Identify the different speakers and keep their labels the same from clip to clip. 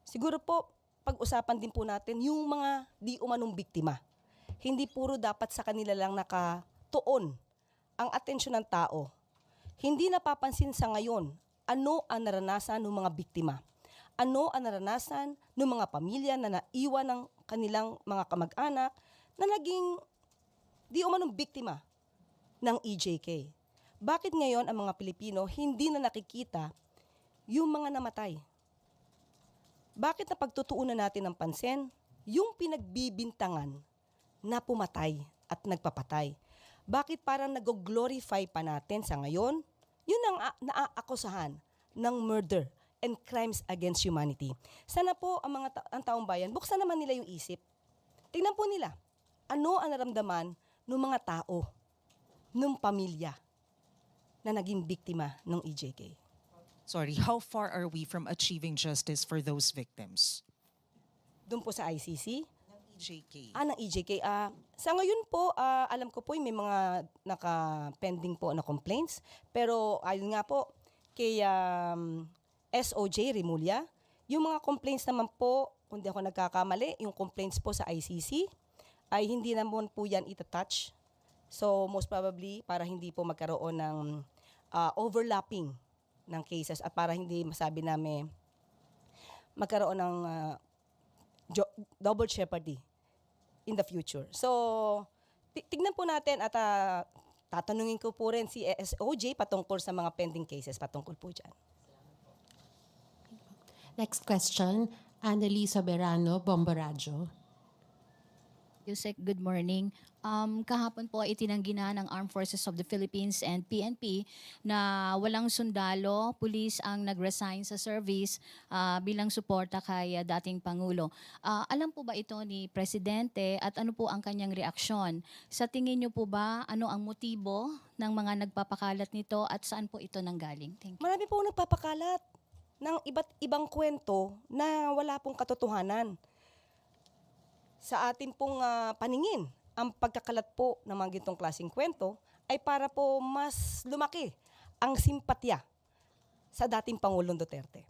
Speaker 1: Siguro po, pag-usapan din po natin yung mga di umanong biktima. Hindi puro dapat sa kanila lang nakatuon ang atensyon ng tao. Hindi napapansin sa ngayon ano ang naranasan ng mga biktima. Ano ang naranasan ng mga pamilya na naiwan ng kanilang mga kamag-anak na naging di umanong biktima ng EJK. Bakit ngayon ang mga Pilipino hindi na nakikita yung mga namatay? Bakit na pagtutuunan natin ng pansin yung pinagbibintangan na pumatay at nagpapatay? Bakit parang nag-glorify pa natin sa ngayon? Yun ang naaakusahan ng murder and crimes against humanity. Sana po ang ang taong bayan, buksan naman nila yung isip. Tingnan po nila, ano ang naramdaman ng mga tao, ng pamilya na naging biktima ng EJK.
Speaker 2: Sorry, how far are we from achieving justice for those victims?
Speaker 1: Doon po sa ICC.
Speaker 2: Ng EJK.
Speaker 1: Ng EJK. Sa ngayon po, alam ko po may mga naka-pending po na complaints. Pero ayun nga po, kay SOJ Remulla, yung mga complaints naman po, kung di ako nagkakamali, yung complaints po sa ICC, ay hindi naman po yan itatouch. So most probably, para hindi po magkaroon ng overlapping ng cases at para hindi masabi namin magkaroon ng double jeopardy in the future. So, tignan po natin at tatanungin ko po rin si SOJ patungkol sa mga pending cases patungkol po dyan.
Speaker 3: Next question, Annalisa Berano, Bomboradio.
Speaker 4: Yusek, good morning. Kahapon po itinanggi na ng Armed Forces of the Philippines and PNP na walang sundalo, pulis ang nag-resign sa service bilang suporta kay dating Pangulo. Alam po ba ito ni Presidente at ano po ang kanyang reaksyon? Sa tingin niyo po ba ano ang motibo ng mga nagpapakalat nito at saan po ito nanggaling? Thank you.
Speaker 1: Marami po nagpapakalat ng iba't ibang kwento na wala pong katotohanan. Sa ating pong paningin, ang pagkakalat po ng mga gintong klaseng kwento ay para po mas lumaki ang simpatya sa dating Pangulong Duterte.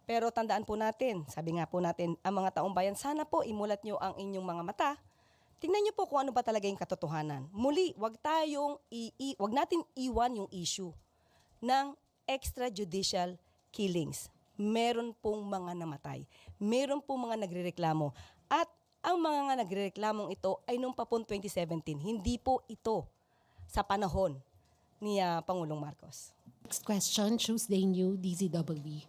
Speaker 1: Pero tandaan po natin, sabi nga po natin, ang mga taong bayan, sana po imulat nyo ang inyong mga mata. Tingnan nyo po kung ano ba talaga yung katotohanan. Muli, wag natin iwan yung issue ng extrajudicial killings. Meron pong mga namatay. Meron pong mga nagrereklamo. At ang mga nagrereklamong ito ay nung papon 2017. Hindi po ito sa panahon ni Pangulong Marcos.
Speaker 3: Next question, Tuesday New, DZWB.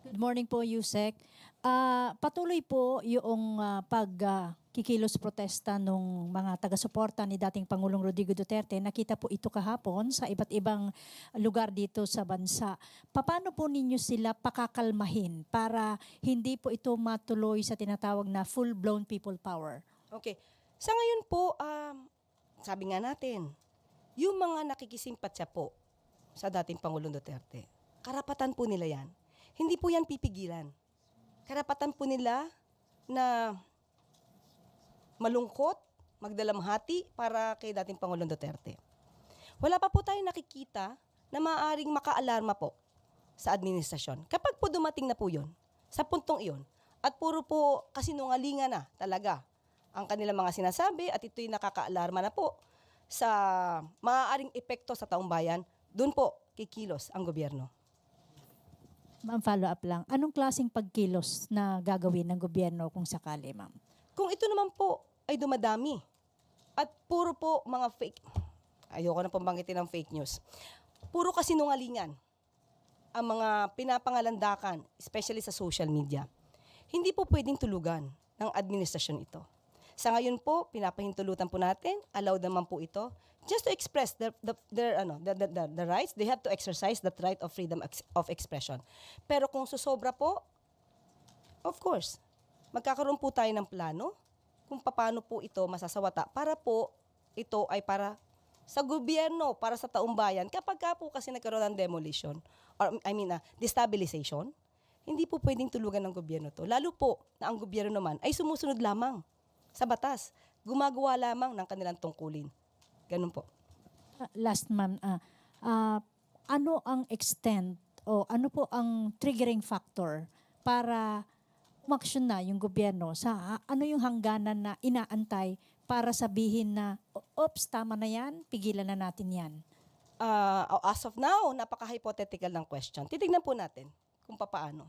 Speaker 5: Good morning po, Yusek. Patuloy po yung pagkikilos protesta ng mga taga-suporta ni dating Pangulong Rodrigo Duterte. Nakita po ito kahapon sa iba't ibang lugar dito sa bansa. Paano po ninyo sila pakakalmahin para hindi po ito matuloy sa tinatawag na full-blown people power?
Speaker 1: Okay. Sa ngayon po, sabi nga natin, yung mga nakikisimpatya po sa dating Pangulong Duterte, karapatan po nila yan. Hindi po yan pipigilan. Karapatan po nila na malungkot, magdalamhati para kay dating Pangulong Duterte. Wala pa po tayong nakikita na maaaring makaalarma po sa administrasyon. Kapag po dumating na po yun, sa puntong iyon, at puro po kasinungalingan na talaga ang kanilang mga sinasabi at ito'y nakakaalarma na po sa maaaring epekto sa taong bayan, doon po kikilos ang gobyerno.
Speaker 5: Ma'am, follow up lang. Anong klaseng pagkilos na gagawin ng gobyerno kung sakali, ma'am?
Speaker 1: Kung ito naman po ay dumadami at puro po mga fake, ayoko na pong banggitin ng fake news, puro kasinungalingan ang mga pinapangalandakan, especially sa social media, hindi po pwedeng tulugan ng administrasyon ito. Sa ngayon po, pinapahintulutan po natin, allowed naman po ito, just to express the rights. They have to exercise that right of freedom of expression. Pero kung susobra po, of course, magkakaroon po tayo ng plano kung paano po ito masasawata para po ito ay para sa gobyerno, para sa taong bayan. Kapag ka po kasi nagkaroon ng demolition, or destabilization, hindi po pwedeng tulugan ng gobyerno to. Lalo po na ang gobyerno naman ay sumusunod lamang sa batas. Gumagawa lamang ng kanilang tungkulin. Ganun po.
Speaker 5: Last, ma'am. ano ang extent o ano po ang triggering factor para umaksyon na yung gobyerno sa ano yung hangganan na inaantay para sabihin na, oops, tama na yan, pigilan na natin yan?
Speaker 1: As of now, napaka-hypothetical ng question. Titignan po natin kung papaano.